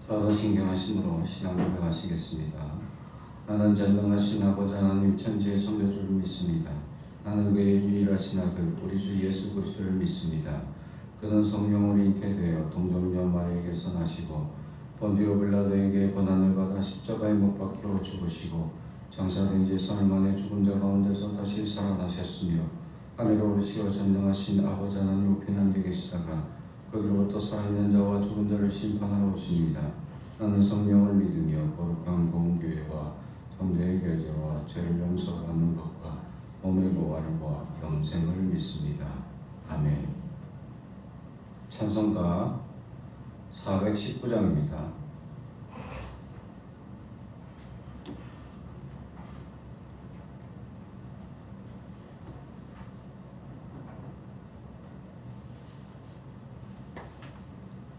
사도신경하심으로 신앙 고백하시겠습니다. 나는 전능하신 아버지 하나님 천지의 창조주를 믿습니다. 나는 그의 유일하신 아들 우리 주 예수 그리스도를 믿습니다. 그는 성령으로 잉태되어 동정녀 마리아에게서 나시고 본디오 빌라도에게 고난을 받아 십자가에 못 박혀 죽으시고 장사된 지 사흘 만에 죽은 자 가운데서 다시 살아나셨으며 하늘로 오르시어 전능하신 아버지 하나님 우편한 데 계시다가 거기로부터 살아있는 자와 죽은 자를 심판하러 오십니다. 나는 성령을 믿으며 거룩한 공교회와 성도의 교제와 죄를 용서받는 것과 몸의 부활과 영생을 믿습니다. 아멘. 찬송가 419장입니다.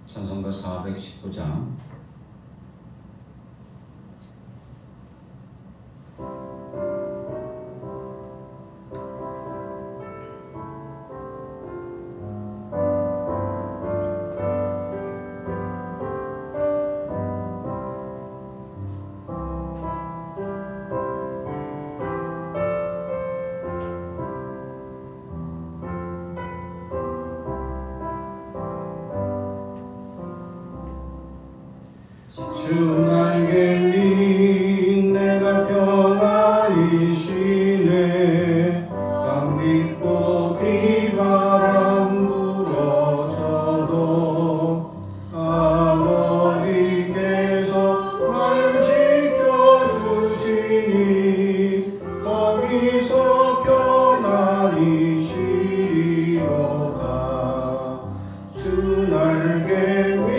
찬송가 419장. 주 날개 위 내가 평안히 쉬네. 밤 깊고 비바람 불어쳐도 아버지께서 날 지켜주시니 거기서 평안히 쉬리로다. 주 날개 위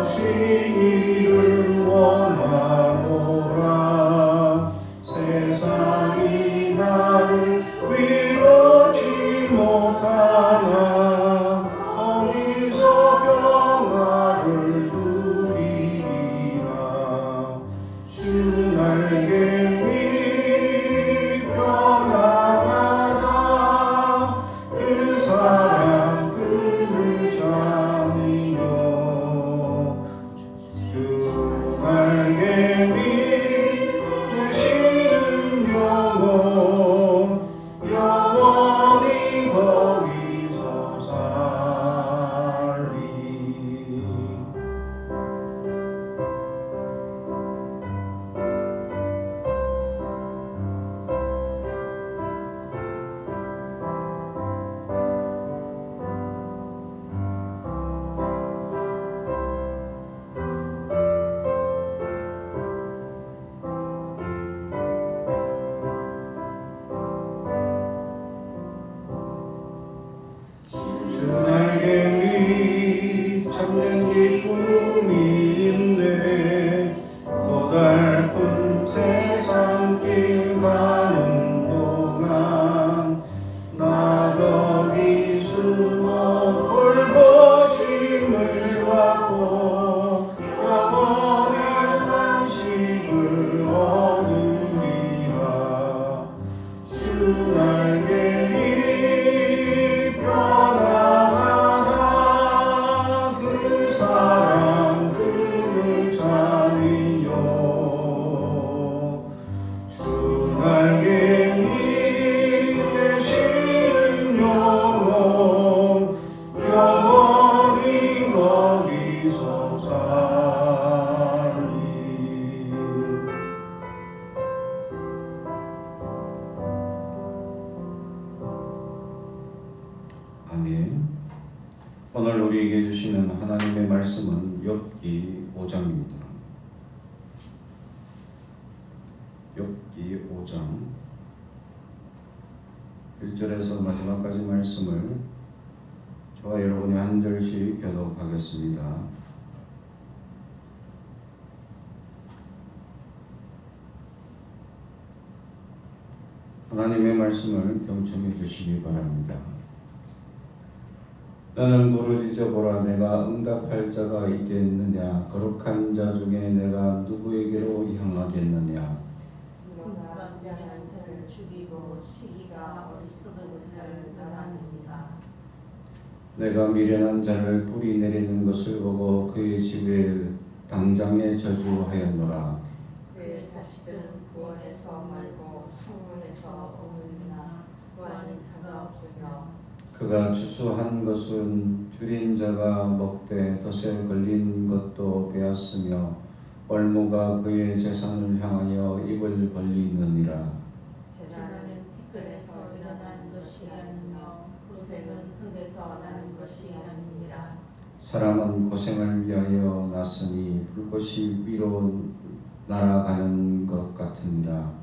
쉬기를 원하노라. 세상이 나를 위로치 못하나 거기서 평화를 누리리라. 주 날개 위 평안하다. 그 사랑 그를 잠이요. 날개 위 되시는 영혼 영원히 거기서 살리. 주 날개 위 참된 기쁨이 있네. 고달픈 세상길 가는 동안 나 거기 숨어 돌보심을 받고 영원의 안식을 얻으리라. 주 날개 편안하다. 그 사랑 그를 잠이요. 주 날개 위 되시는 영혼 영원히 거기서 살리. 아멘. 오늘 우리에게 주시는 하나님의 말씀은 욥기 5장입니다. 욥기 5장 1절에서 마지막까지 말씀을 저와 여러분이 한 절씩 교독하겠습니다. 하나님의 말씀을 경청해 주시기 바랍니다. 너는 부르짖어 보라. 내가 응답할 자가 있겠느냐? 거룩한 자 중에 내가 누구에게로 향하겠느냐? 너가 미련한 자를 죽이고 시기가 어리석은 자를 멸하느니라. 내가 미련한 자를 뿌리 내리는 것을 보고 그의 집에 당장에 저주하였노라. 그의 자식들은 구원에서 말고 성문에서 오느니라. 구하는 자가 없으며 그가 추수한 것은 줄인 자가 먹되 덫에 걸린 것도 빼앗으며 올무가 그의 재산을 향하여 입을 벌리느니라. 재난은 티끌에서 일어나는 것이 아니며 고생은 흙에서 나는 것이 아니니라. 사람은 고생을 위하여 났으니 불꽃이 위로 날아가는 것 같으니라.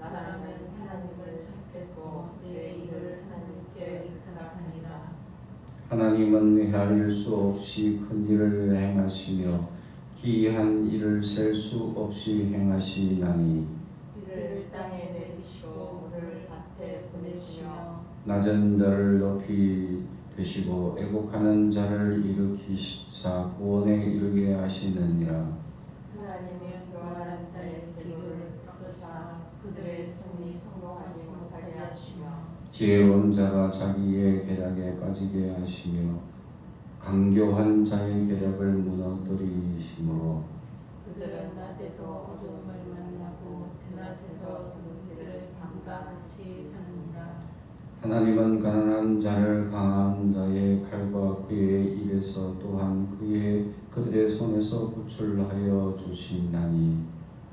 나라는 하나님을 찾겠고 내 일을 하나님께 의탁하니라. 하나님은 헤아릴 수 없이 큰 일을 행하시며 기이한 일을 셀 수 없이 행하시나니 비를 땅에 내리시고 물을 밭에 보내시며 낮은 자를 높이 드시고 애곡하는 자를 일으키시사 구원에 이르게 하시느니라. 하나님의 교활한 자의 기도를 꺾으사 그들의 손이 성공하지 못하게 하시며 지혜로운 자가 자기의 계략에 빠지게 하시며 강교한 자의 계략을 무너뜨리심으로 그들은 낮에도 어두움을 만나고 대낮에도 눈길을 밤과 같이 하느니라. 하나님은 가난한 자를 강한 자의 칼과 그의 입에서 또한 그들의 손에서 구출하여 주시나니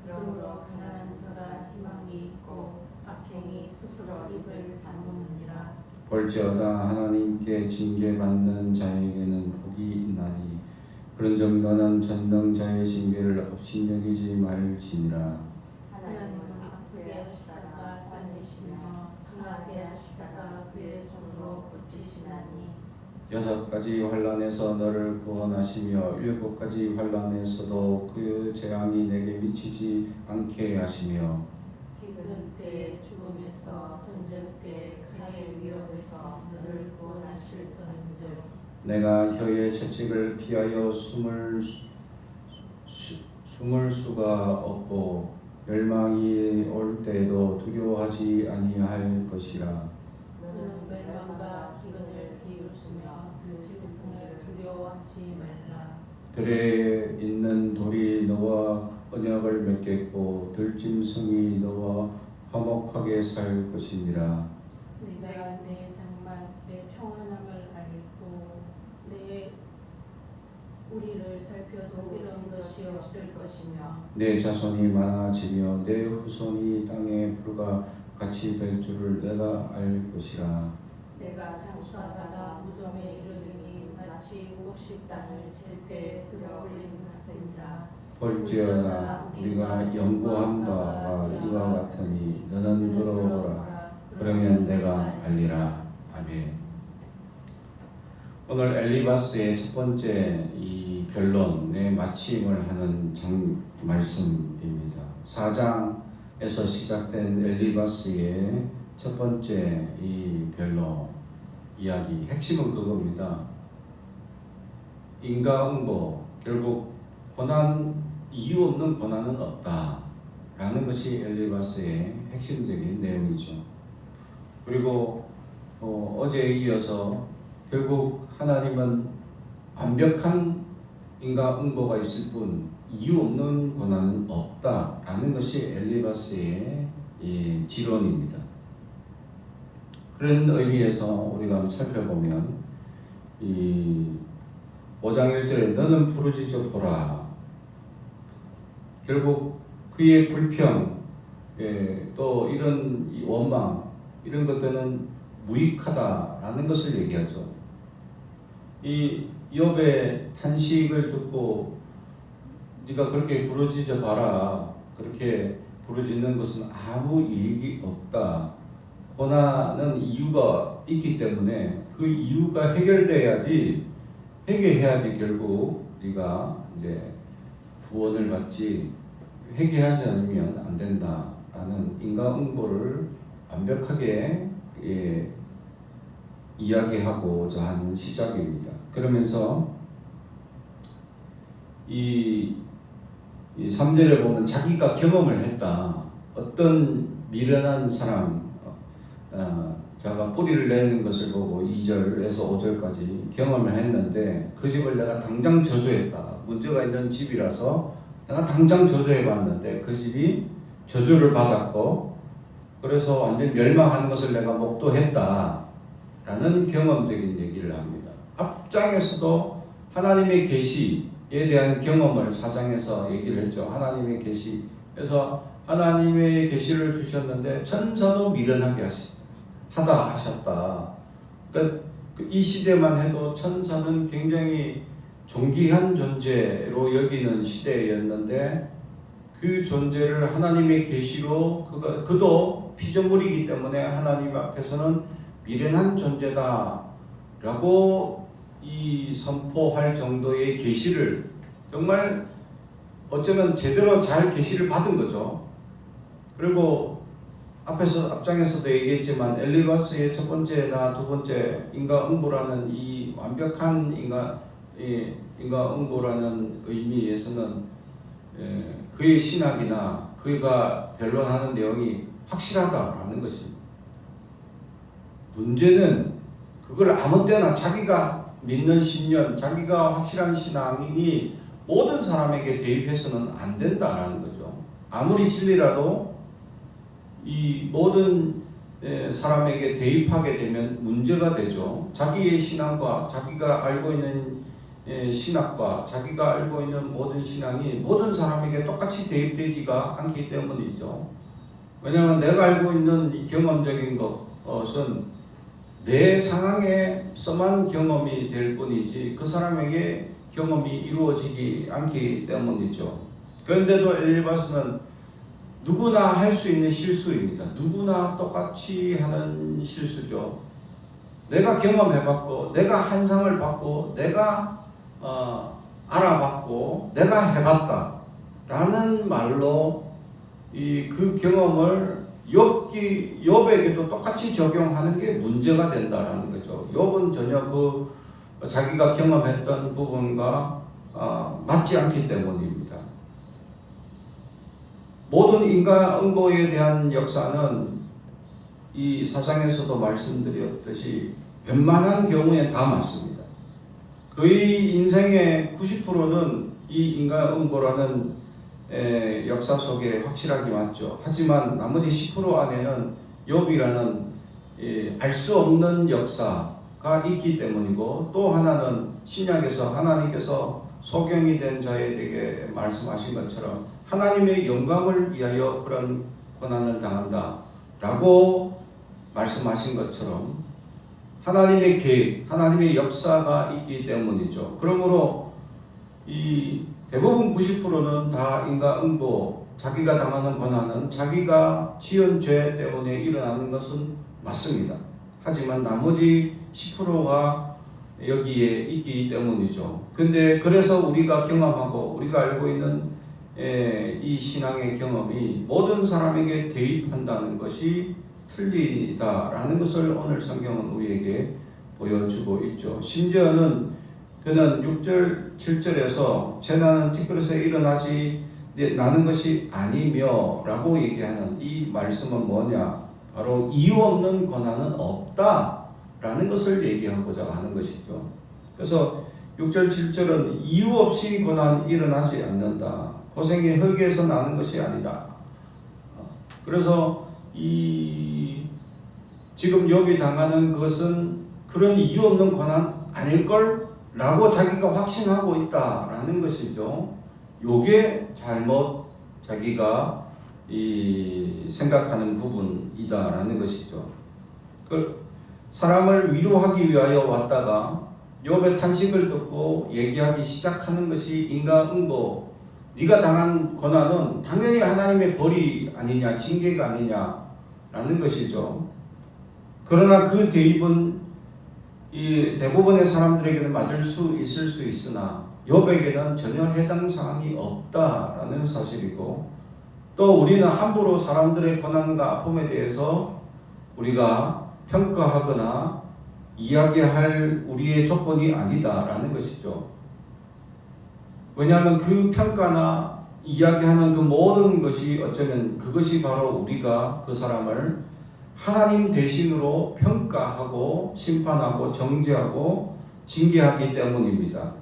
그러므로 가난한 자가 희망이 있고 악행이 스스로 입을 다무느니라. 볼지어다 하나님께 징계받는 자에게는 복이 있나니 그런즉 너는 전능자의 징계를 업신여기지 말지니라. 하나님은 아프게 하시다가 살리시며 상하게 하시다가 그의 손으로 고치시나니 6가지 환난에서 너를 구원하시며 7가지 환난에서도 그 재앙이 내게 미치지 않게 하시며 기근 때의 죽음에서 전쟁 때의 강의 위협에서 너를 구원하실 터인즉 내가 혀의 채찍을 피하여 숨을 수가 없고 멸망이 올 때에도 두려워하지 아니할 것이라. 너는 멸망과 기근을 비웃으며 짐승을 두려워하지 말라. 들에 있는 돌이 너와 언약을 맺겠고 들짐승이 너와 화목하게 살 것이니라. 내가 내 장막의 평안함을 알고 내 우리를 살펴도 이런 것이 없을 것이며 내 자손이 많아지며 내 후손이 땅의 풀과 같이 될 줄을 내가 알 것이라. 내가 장수하다가 무덤에 이르르니 마치 곡식 땅을 칠 때 들어올린 같으니라. 볼지어다 우리가 연구한 바가 이와 같으니 너는 들어오라. 그러면 내가 알리라. 아멘. 오늘 엘리바스의 첫 번째 이 변론의 마침을 하는 말씀입니다. 4장에서 시작된 엘리바스의 첫 번째 이 변론 이야기 핵심은 그겁니다. 인과응보, 결국 이유 없는 고난은 없다라는 것이 엘리바스의 핵심적인 내용이죠. 그리고 어제에 이어서 결국 하나님은 완벽한 인과응보가 있을 뿐 이유 없는 고난은 없다라는 것이 엘리바스의 지론입니다. 그런 의미에서 우리가 한번 살펴보면 이 5장 1절에 너는 부르짖어 보라. 결국 그의 불평, 또 이런 원망, 이런 것들은 무익하다라는 것을 얘기하죠. 이 욥의 탄식을 듣고 네가 그렇게 부르짖어 봐라. 그렇게 부르짖는 것은 아무 이익이 없다. 고난은 이유가 있기 때문에 그 이유가 해결돼야지 회개해야지 결국 우리가 이제 구원을 받지 회개하지 않으면 안 된다라는 인과응보를 완벽하게 이야기하고자 하는 시작입니다. 그러면서 이 3절에 보면 자기가 경험을 했다. 어떤 미련한 사람 자가 뿌리를 내는 것을 보고 2절에서 5절까지 경험을 했는데 그 집을 내가 당장 저주했다. 문제가 있는 집이라서 내가 당장 저주해 봤는데 그 집이 저주를 받았고 그래서 완전 멸망하는 것을 내가 목도했다 라는 경험적인 얘기를 합니다. 앞장에서도 하나님의 계시에 대한 경험을 4장에서 얘기를 했죠. 하나님의 계시. 그래서 하나님의 계시를 주셨는데 천사도 미련하게 하다 하셨다. 그러니까 이 시대만 해도 천사는 굉장히 존귀한 존재로 여기는 시대였는데 그 존재를 하나님의 계시로 그도 피조물이기 때문에 하나님 앞에서는 미련한 존재다라고 이 선포할 정도의 계시를 정말 어쩌면 제대로 잘 계시를 받은 거죠. 그리고 앞장에서도 얘기했지만 엘리바스의 첫 번째나 두 번째 인과응보라는 이 완벽한 인과응보라는 의미에서는 그의 신학이나 그가 변론하는 내용이 확실하다라는 것입니다. 문제는 그걸 아무 때나 자기가 믿는 신념, 자기가 확실한 신앙이 모든 사람에게 대입해서는 안 된다라는 거죠. 아무리 진리라도 이 모든 사람에게 대입하게 되면 문제가 되죠. 자기의 신앙과 자기가 알고 있는 신학과 자기가 알고 있는 모든 신앙이 모든 사람에게 똑같이 대입되지가 않기 때문이죠. 왜냐하면 내가 알고 있는 이 경험적인 것은 내 상황에서만 경험이 될 뿐이지 그 사람에게 경험이 이루어지지 않기 때문이죠. 그런데도 엘리바스는 누구나 할 수 있는 실수입니다. 누구나 똑같이 하는 실수죠. 내가 경험해봤고 내가 한상을 받고 내가 알아봤고 내가 해봤다 라는 말로 그 경험을 욥에게도 똑같이 적용하는 게 문제가 된다라는 거죠. 욥은 전혀 자기가 경험했던 부분과 맞지 않기 때문입니다. 모든 인과응보에 대한 역사는 이 사장에서도 말씀드렸듯이 웬만한 경우에 다 맞습니다. 거의 인생의 90%는 이 인과응보라는 역사 속에 확실하게 맞죠. 하지만 나머지 10% 안에는 욥이라는 알 수 없는 역사가 있기 때문이고 또 하나는 신약에서 하나님께서 소경이 된 자에게 말씀하신 것처럼 하나님의 영광을 위하여 그런 고난을 당한다 라고 말씀하신 것처럼 하나님의 계획, 하나님의 역사가 있기 때문이죠. 그러므로 이 대부분 90%는 다 인과응보, 자기가 당하는 고난은 자기가 지은 죄 때문에 일어나는 것은 맞습니다. 하지만 나머지 10%가 여기에 있기 때문이죠. 근데 그래서 우리가 경험하고 우리가 알고 있는 이 신앙의 경험이 모든 사람에게 대입한다는 것이 틀리다라는 것을 오늘 성경은 우리에게 보여주고 있죠. 심지어는 그는 6절, 7절에서 재난은 티끌에서 일어나지 나는 것이 아니며 라고 얘기하는 이 말씀은 뭐냐? 바로 이유 없는 고난은 없다 라는 것을 얘기하고자 하는 것이죠. 그래서 6절, 7절은 이유 없이 고난이 일어나지 않는다. 고생이 흙에서 나는 것이 아니다. 그래서 지금 욥이 당하는 것은 그런 이유 없는 고난 아닐걸? 라고 자기가 확신하고 있다라는 것이죠. 요게 잘못 자기가 생각하는 부분이다라는 것이죠. 사람을 위로하기 위하여 왔다가 욥의 탄식을 듣고 얘기하기 시작하는 것이 인과응보. 네가 당한 고난은 당연히 하나님의 벌이 아니냐, 징계가 아니냐라는 것이죠. 그러나 그 대입은 이 대부분의 사람들에게는 맞을 수 있을 수 있으나 욥에게는 전혀 해당 사항이 없다라는 사실이고, 또 우리는 함부로 사람들의 고난과 아픔에 대해서 우리가 평가하거나 이야기할 우리의 조건이 아니다라는 것이죠. 왜냐하면 그 평가나 이야기하는 그 모든 것이 어쩌면 그것이 바로 우리가 그 사람을 하나님 대신으로 평가하고 심판하고 정죄하고 징계하기 때문입니다.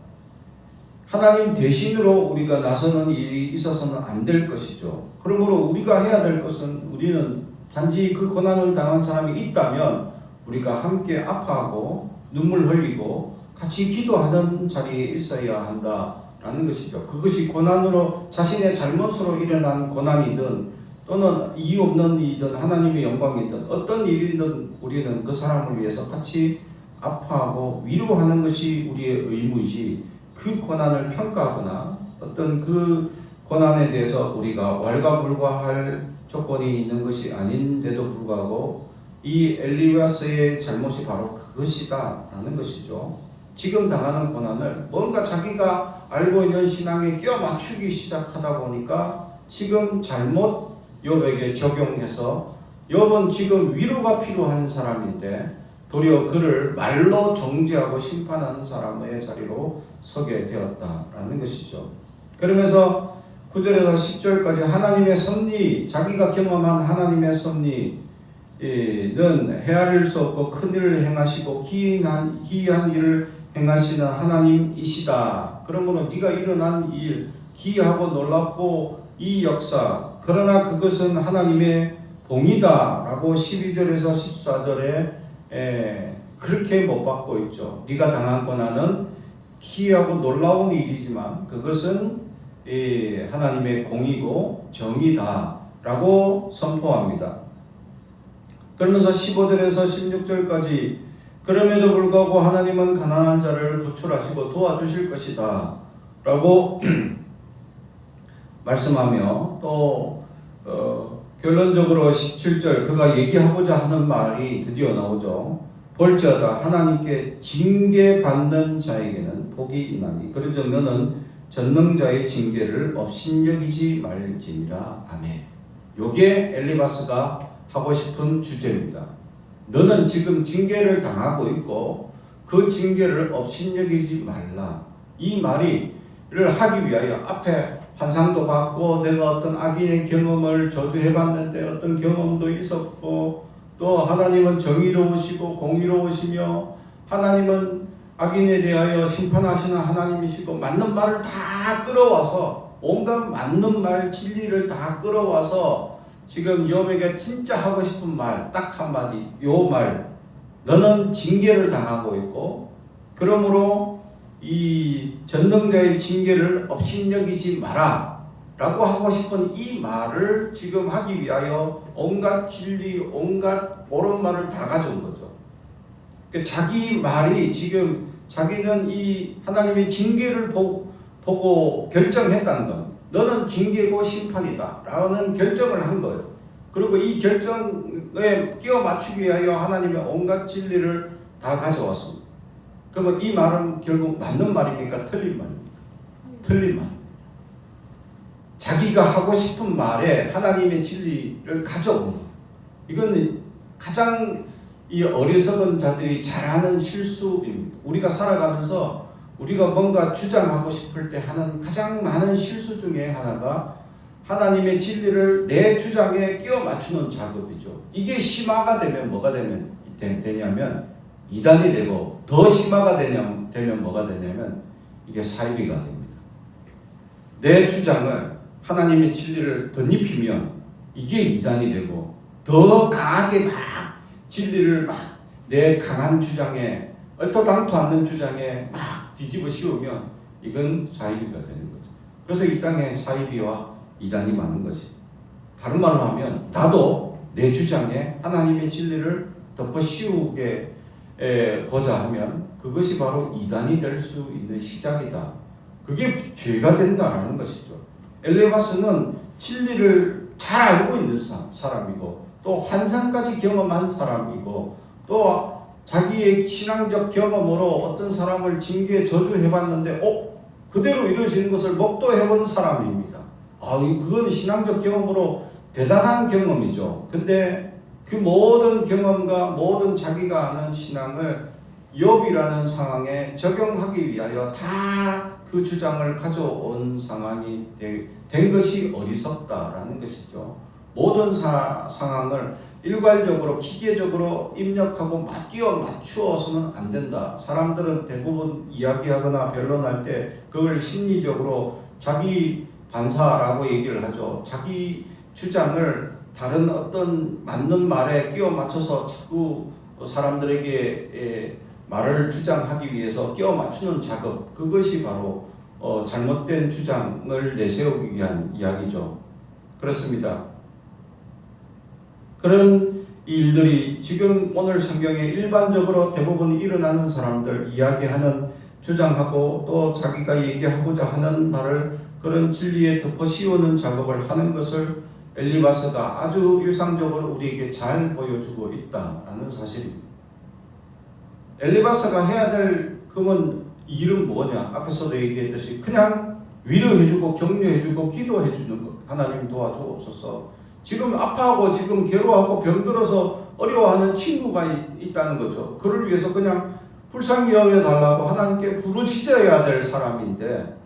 하나님 대신으로 우리가 나서는 일이 있어서는 안 될 것이죠. 그러므로 우리가 해야 될 것은, 우리는 단지 그 고난을 당한 사람이 있다면 우리가 함께 아파하고 눈물 흘리고 같이 기도하는 자리에 있어야 한다라는 것이죠. 그것이 고난으로, 자신의 잘못으로 일어난 고난이든 또는 이유 없는 일이든 하나님의 영광이든 어떤 일이든 우리는 그 사람을 위해서 같이 아파하고 위로하는 것이 우리의 의무이지, 그 고난을 평가하거나 어떤 그 고난에 대해서 우리가 왈가불가할 조건이 있는 것이 아닌데도 불구하고 이 엘리바스의 잘못이 바로 그것이다 라는 것이죠. 지금 당하는 고난을 뭔가 자기가 알고 있는 신앙에 껴 맞추기 시작하다 보니까 지금 잘못 욥에게 적용해서 욥은 지금 위로가 필요한 사람인데 도리어 그를 말로 정죄하고 심판하는 사람의 자리로 서게 되었다라는 것이죠. 그러면서 9절에서 10절까지 하나님의 섭리, 자기가 경험한 하나님의 섭리는 헤아릴 수 없고 큰 일을 행하시고 기이한 일을 행하시는 하나님이시다. 그러므로 네가 일어난 일, 기이하고 놀랍고 이 역사, 그러나 그것은 하나님의 공이다라고 12절에서 14절에 그렇게 못 받고 있죠. 네가 당한 고난은 기이하고 놀라운 일이지만 그것은 하나님의 공이고 정이다라고 선포합니다. 그러면서 15절에서 16절까지 그럼에도 불구하고 하나님은 가난한 자를 구출하시고 도와주실 것이다 라고 말씀하며, 또 결론적으로 17절 그가 얘기하고자 하는 말이 드디어 나오죠. 볼지어다 하나님께 징계받는 자에게는 복이 임하니 그러므로 너는 전능자의 징계를 업신여기지 말지니라. 아멘. 요게 엘리바스가 하고 싶은 주제입니다. 너는 지금 징계를 당하고 있고 그 징계를 업신여기지 말라. 이 말을 하기 위하여 앞에 환상도 봤고 내가 어떤 악인의 경험을 저도 해봤는데 어떤 경험도 있었고, 또 하나님은 정의로우시고 공의로우시며 하나님은 악인에 대하여 심판하시는 하나님이시고 맞는 말을 다 끌어와서, 온갖 맞는 말 진리를 다 끌어와서 지금 욥에게 진짜 하고 싶은 말 딱 한마디, 요 말, 너는 징계를 당하고 있고 그러므로 이 전능자의 징계를 업신여기지 마라 라고 하고 싶은 이 말을 지금 하기 위하여 온갖 진리, 온갖 옳은 말을 다 가져온 거죠. 그러니까 자기 말이 지금, 자기는 이 하나님의 징계를 보고 결정했다는 것, 너는 징계고 심판이다 라는 결정을 한 거예요. 그리고 이 결정에 끼워 맞추기 위하여 하나님의 온갖 진리를 다 가져왔습니다. 그러면 이 말은 결국 맞는 말입니까? 틀린 말입니까? 틀린 말. 자기가 하고 싶은 말에 하나님의 진리를 가져온 것. 이건 가장 이 어리석은 자들이 잘하는 실수입니다. 우리가 살아가면서 우리가 뭔가 주장하고 싶을 때 하는 가장 많은 실수 중에 하나가 하나님의 진리를 내 주장에 끼워 맞추는 작업이죠. 이게 심화가 되면 뭐가 되냐면 이단이 되고, 더 심화가 되면 뭐가 되냐면 이게 사이비가 됩니다. 내 주장을 하나님의 진리를 덧입히면 이게 이단이 되고, 더 강하게 막 진리를 막 내 강한 주장에, 얼토당토 않는 주장에 막 뒤집어 씌우면 이건 사이비가 되는 거죠. 그래서 이 땅에 사이비와 이단이 많은 것이, 다른 말로 하면 나도 내 주장에 하나님의 진리를 덮어 씌우게 보자 하면 그것이 바로 이단이 될 수 있는 시작이다. 그게 죄가 된다라는 것이죠. 엘리바스는 진리를 잘 알고 있는 사람이고 또 환상까지 경험한 사람이고 또 자기의 신앙적 경험으로 어떤 사람을 징계 저주해봤는데 그대로 이루어지는 것을 목도해본 사람입니다. 그건 신앙적 경험으로 대단한 경험이죠. 근데 그 모든 경험과 모든 자기가 아는 신앙을 욥이라는 상황에 적용하기 위하여 다 그 주장을 가져온 상황이 된 것이 어리석다라는 것이죠. 모든 상황을 일괄적으로 기계적으로 입력하고 끼워 맞추어서는 안 된다. 사람들은 대부분 이야기하거나 변론할 때 그걸 심리적으로 자기 반사라고 얘기를 하죠. 자기 주장을 다른 어떤 맞는 말에 끼워 맞춰서 자꾸 사람들에게 말을 주장하기 위해서 끼워 맞추는 작업, 그것이 바로 잘못된 주장을 내세우기 위한 이야기죠. 그렇습니다. 그런 일들이 지금 오늘 성경에 일반적으로 대부분 일어나는 사람들, 이야기하는, 주장하고 또 자기가 얘기하고자 하는 말을 그런 진리에 덮어 씌우는 작업을 하는 것을 엘리바스가 아주 일상적으로 우리에게 잘 보여주고 있다라는 사실입니다. 엘리바스가 해야 될 그건 일은 뭐냐? 앞에서도 얘기했듯이 그냥 위로해주고 격려해주고 기도해주는 것. 하나님 도와주옵소서. 지금 아파하고 지금 괴로워하고 병들어서 어려워하는 친구가 있다는 거죠. 그를 위해서 그냥 불쌍히 여겨달라고 하나님께 부르짖어야 될 사람인데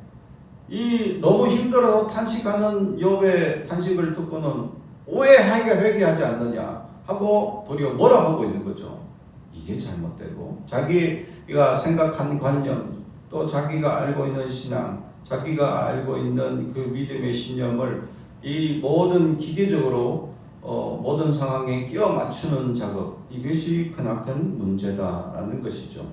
이 너무 힘들어서 탄식하는 욥의 탄식을 듣고는 오해하기가 회개하지 않느냐 하고 도리어 뭐라 하고 있는 거죠. 이게 잘못되고 자기가 생각한 관념 또 자기가 알고 있는 신앙 자기가 알고 있는 그 믿음의 신념을 이 모든 기계적으로 모든 상황에 끼워 맞추는 작업 이것이 크나큰 문제다라는 것이죠.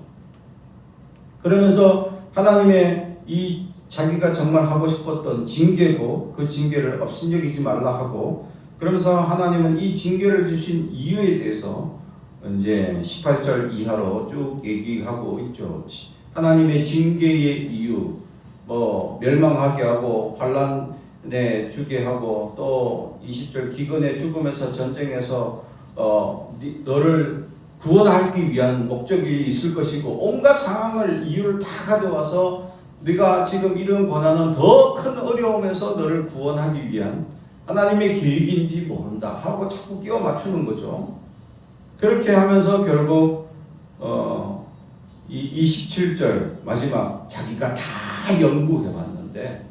그러면서 하나님의 이 자기가 정말 하고 싶었던 징계고 그 징계를 업신여기지 말라 하고 그러면서 하나님은 이 징계를 주신 이유에 대해서 이제 18절 이하로 쭉 얘기하고 있죠. 하나님의 징계의 이유, 멸망하게 하고 환난에 주게 하고 또 20절 기근에 죽음에서 전쟁에서 너를 구원하기 위한 목적이 있을 것이고 온갖 상황을 이유를 다 가져와서 네가 지금 이런 고난은 더 큰 어려움에서 너를 구원하기 위한 하나님의 계획인지 모른다 하고 자꾸 끼워 맞추는 거죠. 그렇게 하면서 결국 이 27절 마지막 자기가 다 연구해 봤는데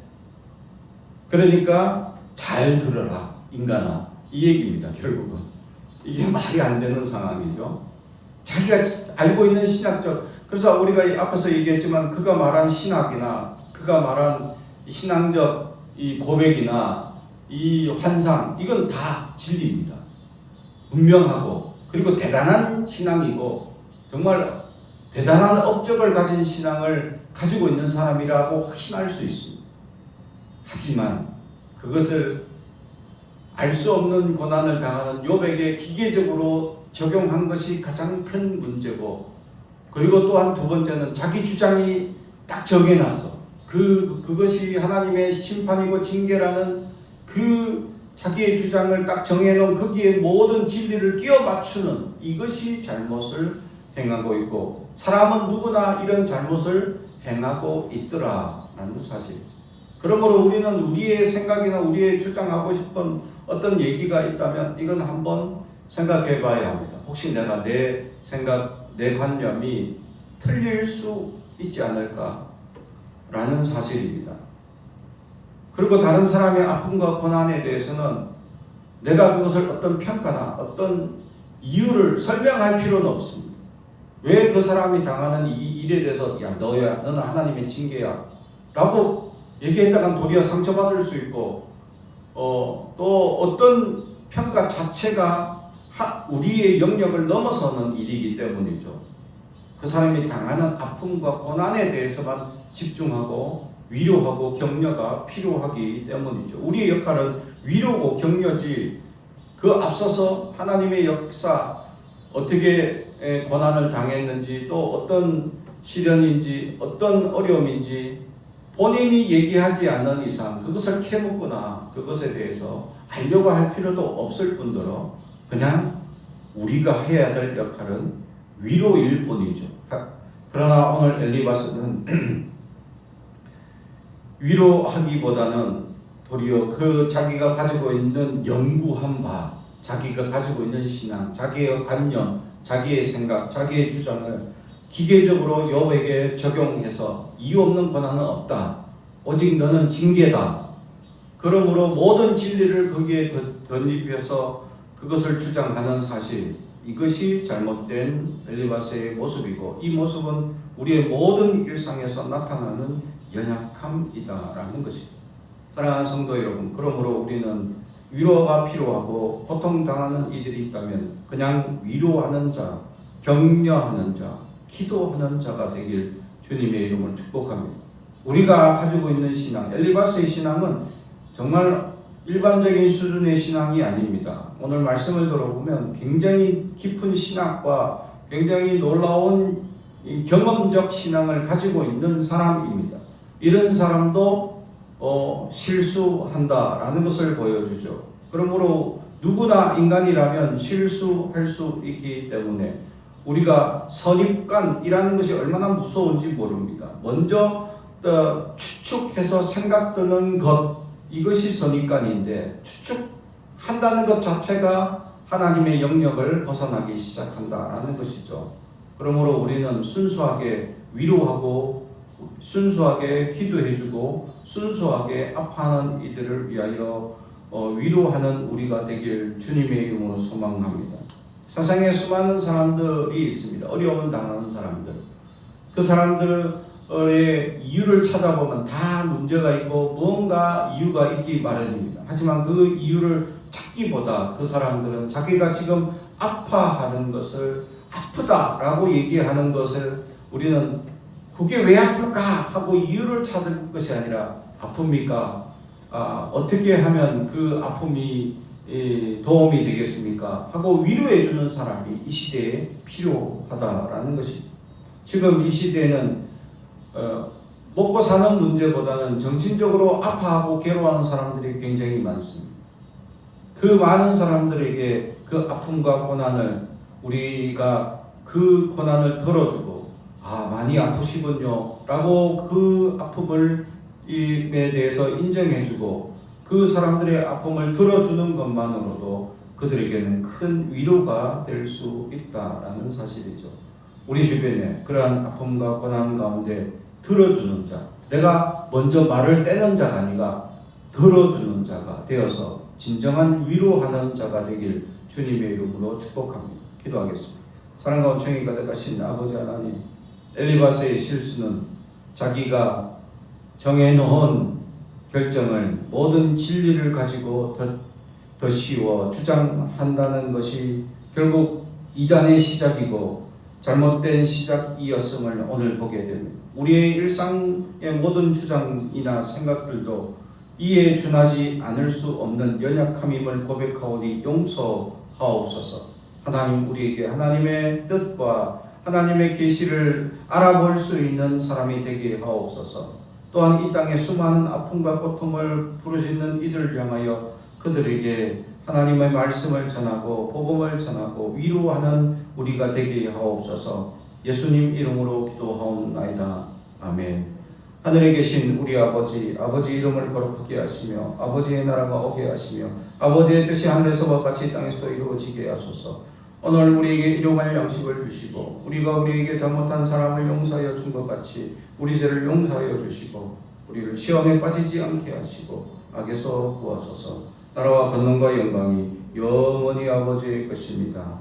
그러니까 잘 들어라 인간아 이 얘기입니다. 결국은 이게 말이 안 되는 상황이죠. 자기가 알고 있는 신학적 그래서 우리가 앞에서 얘기했지만 그가 말한 신학이나 그가 말한 신앙적 이 고백이나 이 환상 이건 다 진리입니다. 분명하고 그리고 대단한 신앙이고 정말 대단한 업적을 가진 신앙을 가지고 있는 사람이라고 확신할 수 있습니다. 하지만 그것을 알 수 없는 고난을 당하는 욥에게 기계적으로 적용한 것이 가장 큰 문제고 그리고 또한 두 번째는 자기 주장이 딱 정해놨어. 그것이 하나님의 심판이고 징계라는 그 자기의 주장을 딱 정해놓은 거기에 모든 진리를 끼워 맞추는 이것이 잘못을 행하고 있고 사람은 누구나 이런 잘못을 행하고 있더라라는 사실. 그러므로 우리는 우리의 생각이나 우리의 주장하고 싶은 어떤 얘기가 있다면 이건 한번 생각해 봐야 합니다. 혹시 내가 내 생각, 내 관념이 틀릴 수 있지 않을까라는 사실입니다. 그리고 다른 사람의 아픔과 고난에 대해서는 내가 그것을 어떤 평가나 어떤 이유를 설명할 필요는 없습니다. 왜 그 사람이 당하는 이 일에 대해서 야 너는 하나님의 징계야 라고 얘기했다간 도리어 상처받을 수 있고 또 어떤 평가 자체가 우리의 영역을 넘어서는 일이기 때문이죠. 그 사람이 당하는 아픔과 고난에 대해서만 집중하고 위로하고 격려가 필요하기 때문이죠. 우리의 역할은 위로고 격려지 그 앞서서 하나님의 역사 어떻게 고난을 당했는지 또 어떤 시련인지 어떤 어려움인지 본인이 얘기하지 않는 이상 그것을 캐묻거나 그것에 대해서 알려고 할 필요도 없을 뿐더러 그냥 우리가 해야 될 역할은 위로일 뿐이죠. 그러나 오늘 엘리바스는 위로하기보다는 도리어 그 자기가 가지고 있는 연구한 바, 자기가 가지고 있는 신앙, 자기의 관념, 자기의 생각, 자기의 주장을 기계적으로 여호와에게 적용해서 이유 없는 권한은 없다. 오직 너는 징계다. 그러므로 모든 진리를 거기에 덧입혀서 그것을 주장하는 사실, 이것이 잘못된 엘리바스의 모습이고, 이 모습은 우리의 모든 일상에서 나타나는 연약함이다라는 것입니다. 사랑하는 성도 여러분, 그러므로 우리는 위로가 필요하고 고통당하는 이들이 있다면 그냥 위로하는 자, 격려하는 자, 기도하는 자가 되길 주님의 이름으로 축복합니다. 우리가 가지고 있는 신앙, 엘리바스의 신앙은 정말 일반적인 수준의 신앙이 아닙니다. 오늘 말씀을 들어보면 굉장히 깊은 신학과 굉장히 놀라운 경험적 신앙을 가지고 있는 사람입니다. 이런 사람도 실수한다라는 것을 보여주죠. 그러므로 누구나 인간이라면 실수할 수 있기 때문에 우리가 선입관이라는 것이 얼마나 무서운지 모릅니다. 먼저 추측해서 생각드는 것, 이것이 선입관인데 추측한다는 것 자체가 하나님의 영역을 벗어나기 시작한다라는 것이죠. 그러므로 우리는 순수하게 위로하고 순수하게 기도해주고 순수하게 아파하는 이들을 위하여 위로하는 우리가 되길 주님의 이름으로 소망합니다. 세상에 수많은 사람들이 있습니다. 어려움을 당하는 사람들. 그 사람들의 이유를 찾아보면 다 문제가 있고 뭔가 이유가 있기 마련입니다. 하지만 그 이유를 찾기보다 그 사람들은 자기가 지금 아파하는 것을 아프다라고 얘기하는 것을 우리는 그게 왜 아플까 하고 이유를 찾을 것이 아니라 아픕니까? 어떻게 하면 그 아픔이 도움이 되겠습니까? 하고 위로해주는 사람이 이 시대에 필요하다라는 것이죠. 지금 이 시대에는 먹고 사는 문제보다는 정신적으로 아파하고 괴로워하는 사람들이 굉장히 많습니다. 그 많은 사람들에게 그 아픔과 고난을 우리가 그 고난을 덜어주고 많이 아프시군요 라고 그 아픔을 에 대해서 인정해주고 그 사람들의 아픔을 들어주는 것만으로도 그들에게는 큰 위로가 될 수 있다라는 사실이죠. 우리 주변에 그러한 아픔과 고난 가운데 들어주는 자, 내가 먼저 말을 떼는 자가 아니라 들어주는 자가 되어서 진정한 위로하는 자가 되길 주님의 이름으로 축복합니다. 기도하겠습니다. 사랑과 은총이 가득하신 아버지 하나님, 엘리바스의 실수는 자기가 정해놓은 결정을 모든 진리를 가지고 더 씌워 주장한다는 것이 결국 이단의 시작이고 잘못된 시작이었음을 오늘 보게 됩니다. 우리의 일상의 모든 주장이나 생각들도 이에 준하지 않을 수 없는 연약함임을 고백하오니 용서하옵소서. 하나님, 우리에게 하나님의 뜻과 하나님의 계시를 알아볼 수 있는 사람이 되게 하옵소서. 또한 이 땅에 수많은 아픔과 고통을 부르짖는 이들을 향하여 그들에게 하나님의 말씀을 전하고 복음을 전하고 위로하는 우리가 되게 하옵소서. 예수님 이름으로 기도하옵나이다. 아멘. 하늘에 계신 우리 아버지, 아버지 이름을 거룩하게 하시며 아버지의 나라가 오게 하시며 아버지의 뜻이 하늘에서와 같이 땅에서 이루어지게 하소서. 오늘 우리에게 일용할 양식을 주시고 우리가 우리에게 잘못한 사람을 용서하여 준 것 같이 우리 죄를 용서하여 주시고 우리를 시험에 빠지지 않게 하시고 악에서 구하소서. 나라와 권능과 영광이 영원히 아버지의 것입니다.